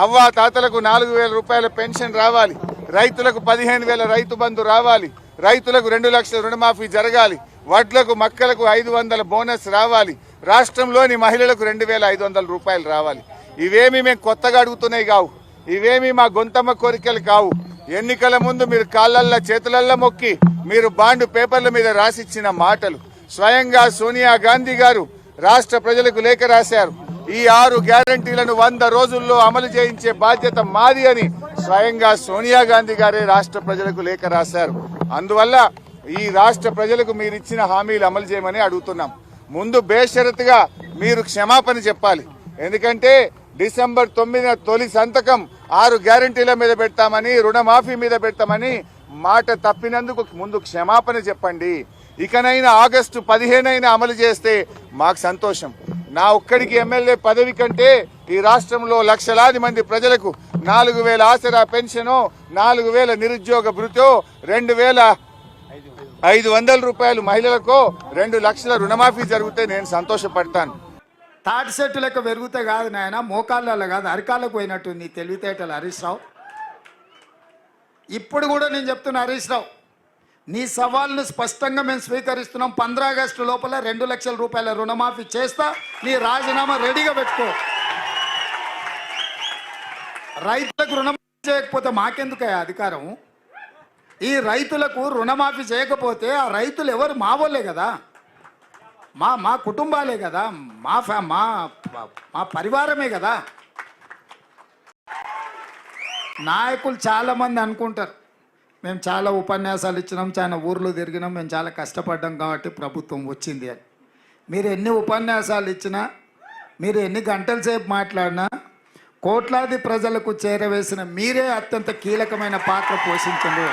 అవ్వా తాతలకు 4,000 రూపాయల పెన్షన్ రావాలి, రైతులకు 15,000 రైతు బంధు రావాలి, రైతులకు 2 లక్షల రుణమాఫీ జరగాలి, వడ్లకు మక్కలకు 500 బోనస్ రావాలి, రాష్ట్రంలోని మహిళలకు 2,500 రూపాయలు రావాలి. ఇవేమి మేము కొత్తగా అడుగుతున్నాయి కావు, ఇవేమి మా గొంతమ్మ కోరికలు కావు. ఎన్నికల ముందు మీరు కాళ్ళల్లో చేతులల్లో మొక్కి మీరు బాండ్ పేపర్ల మీద రాసిచ్చిన మాటలు. స్వయంగా సోనియా గాంధీ గారు రాష్ట్ర ప్రజలకు లేఖ రాశారు. ఈ 6 గ్యారంటీలను 100 రోజుల్లో అమలు చేయించే బాధ్యత మాది అని స్వయంగా సోనియా గాంధీ గారే రాష్ట్ర ప్రజలకు లేఖ రాశారు. అందువల్ల ఈ రాష్ట్ర ప్రజలకు మీరు ఇచ్చిన హామీలు అమలు చేయమని అడుగుతున్నాం. ముందు బేషరతుగా మీరు క్షమాపణ చెప్పాలి. ఎందుకంటే డిసెంబర్ 9న తొలి సంతకం 6 గ్యారంటీల మీద పెడతామని, రుణమాఫీ మీద పెడతామని మాట తప్పినందుకు ముందు క్షమాపణ చెప్పండి. ఇకనైనా ఆగస్టు 15 అమలు చేస్తే మాకు సంతోషం. నా ఒక్కడికి ఎమ్మెల్యే పదవి కంటే ఈ రాష్ట్రంలో లక్షలాది మంది ప్రజలకు 4,000 ఆసరా పెన్షను, 4,000 నిరుద్యోగ భృతో, 2,500 రూపాయలు మహిళలకు, 2 లక్షల రుణమాఫీ జరిగితే నేను సంతోషపడతాను. తాటి చెట్టు లెక్క పెరుగుతే కాదు నాయన, మోకాళ్ళలో కాదు అరికాళ్ళకు పోయినట్టు నీ తెలివితేటలు హరీష్ రావు. ఇప్పుడు కూడా నేను చెప్తున్నా హరీష్ రావు, నీ సవాల్ను స్పష్టంగా మేము స్వీకరిస్తున్నాం. 15 ఆగస్టు లోపల 2 లక్షల రూపాయల రుణమాఫీ చేస్తా, నీ రాజీనామా రెడీగా పెట్టుకో. రైతులకు రుణమాఫీ చేయకపోతే మాకెందుకయ్యా అధికారం? ఈ రైతులకు రుణమాఫీ చేయకపోతే ఆ రైతులు ఎవరు? మా వాళ్ళే కదా, మా కుటుంబాలే కదా, మా పరివారమే కదా. నాయకులు చాలామంది అనుకుంటారు మేము చాలా ఉపన్యాసాలు ఇచ్చినాం, చాలా ఊర్లు తిరిగినాం, మేము చాలా కష్టపడ్డాం కాబట్టి ప్రభుత్వం వచ్చింది అని. మీరు ఎన్ని ఉపన్యాసాలు ఇచ్చినా, మీరు ఎన్ని గంటల సేపు మాట్లాడినా, కోట్లాది ప్రజలకు చేరవేసిన మీరే అత్యంత కీలకమైన పాత్ర పోషించారు.